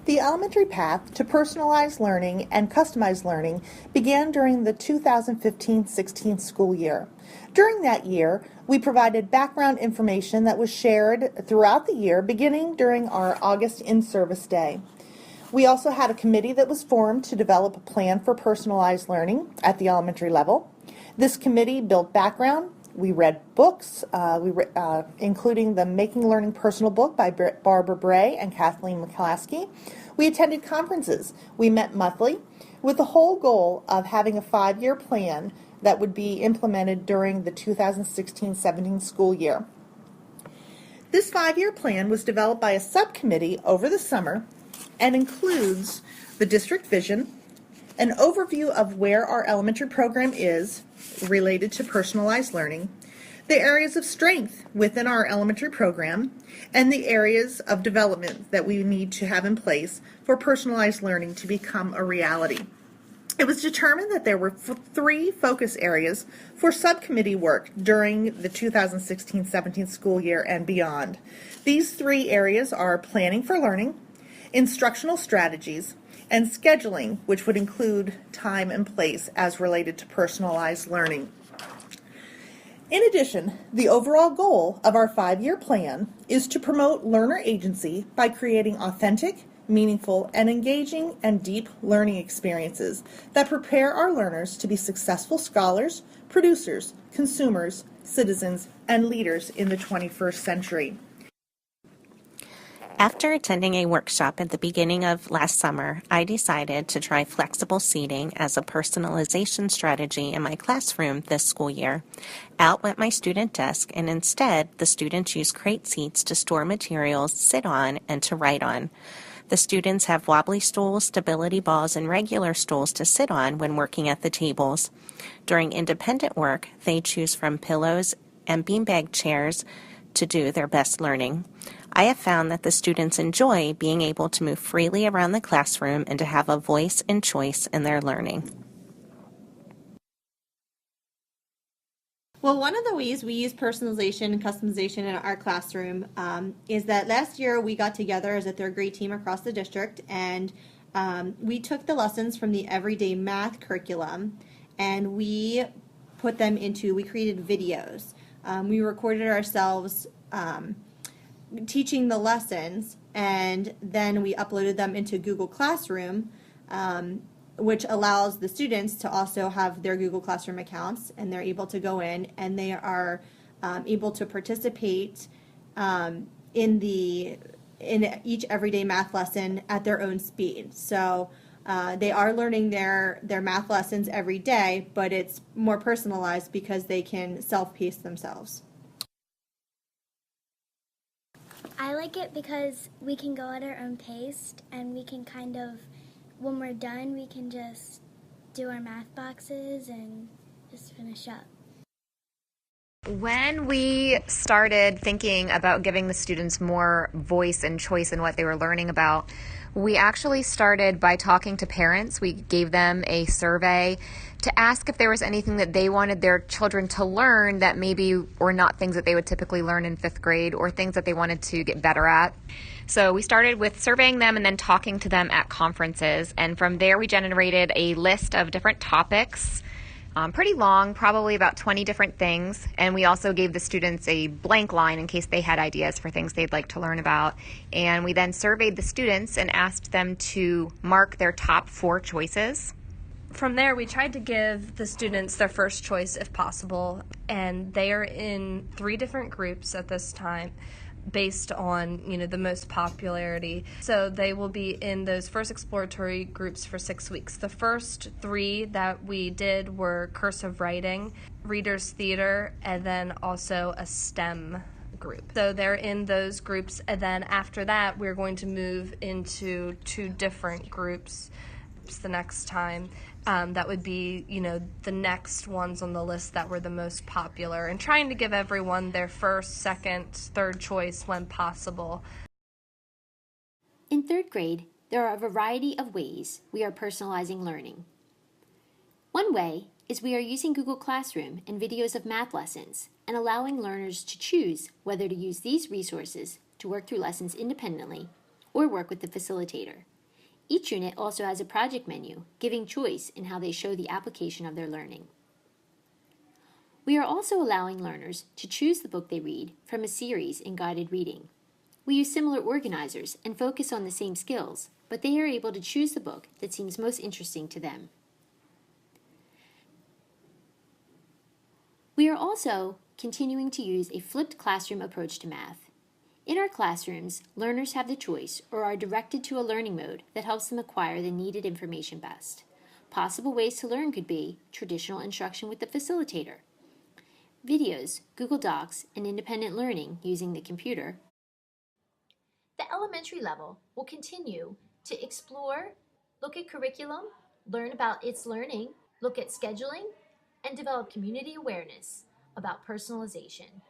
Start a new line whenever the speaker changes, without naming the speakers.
The elementary path to personalized learning and customized learning began during the 2015-16 school year. During that year, we provided background information that was shared throughout the year, beginning during our August in-service day. We also had a committee that was formed to develop a plan for personalized learning at the elementary level. This committee built background. We read books, including the Making Learning Personal book by Barbara Bray and Kathleen McClaskey. We attended conferences. We met monthly with the whole goal of having a 5-year plan that would be implemented during the 2016-17 school year. This 5-year plan was developed by a subcommittee over the summer and includes the district vision, an overview of where our elementary program is related to personalized learning, the areas of strength within our elementary program, and the areas of development that we need to have in place for personalized learning to become a reality. It was determined that there were 3 focus areas for subcommittee work during the 2016-17 school year and beyond. These 3 areas are planning for learning, instructional strategies, and scheduling, which would include time and place as related to personalized learning. In addition, the overall goal of our 5-year plan is to promote learner agency by creating authentic, meaningful, and engaging and deep learning experiences that prepare our learners to be successful scholars, producers, consumers, citizens, and leaders in the 21st century.
After attending a workshop at the beginning of last summer, I decided to try flexible seating as a personalization strategy in my classroom this school year. Out went my student desk, and instead, the students used crate seats to store materials, sit on, and to write on. The students have wobbly stools, stability balls, and regular stools to sit on when working at the tables. During independent work, they choose from pillows and beanbag chairs to do their best learning. I have found that the students enjoy being able to move freely around the classroom and to have a voice and choice in their learning.
Well, one of the ways we use personalization and customization in our classroom is that last year we got together as a 3rd grade team across the district, and we took the lessons from the everyday math curriculum and we created videos. We recorded ourselves teaching the lessons, and then we uploaded them into Google Classroom, which allows the students to also have their Google Classroom accounts, and they're able to go in and they are able to participate in each everyday math lesson at their own speed. So they are learning their math lessons every day, but it's more personalized because they can self-pace themselves.
I like it because we can go at our own pace, and we can when we're done, we can just do our math boxes and just finish up.
When we started thinking about giving the students more voice and choice in what they were learning about, we actually started by talking to parents. We gave them a survey to ask if there was anything that they wanted their children to learn that maybe were not things that they would typically learn in 5th grade, or things that they wanted to get better at. So we started with surveying them and then talking to them at conferences. And from there, we generated a list of different topics, pretty long, probably about 20 different things. And we also gave the students a blank line in case they had ideas for things they'd like to learn about. And we then surveyed the students and asked them to mark their top 4 choices.
From there, we tried to give the students their first choice if possible, and they are in 3 different groups at this time based on, the most popularity. So they will be in those first exploratory groups for 6 weeks. The first 3 that we did were cursive writing, reader's theater, and then also a STEM group. So they're in those groups, and then after that, we're going to move into 2 different groups the next time. That would be, the next ones on the list that were the most popular, and trying to give everyone their first, second, third choice when possible.
In 3rd grade, there are a variety of ways we are personalizing learning. One way is we are using Google Classroom and videos of math lessons and allowing learners to choose whether to use these resources to work through lessons independently or work with the facilitator. Each unit also has a project menu, giving choice in how they show the application of their learning. We are also allowing learners to choose the book they read from a series in guided reading. We use similar organizers and focus on the same skills, but they are able to choose the book that seems most interesting to them. We are also continuing to use a flipped classroom approach to math. In our classrooms, learners have the choice or are directed to a learning mode that helps them acquire the needed information best. Possible ways to learn could be traditional instruction with the facilitator, videos, Google Docs, and independent learning using the computer. The elementary level will continue to explore, look at curriculum, learn about its learning, look at scheduling, and develop community awareness about personalization.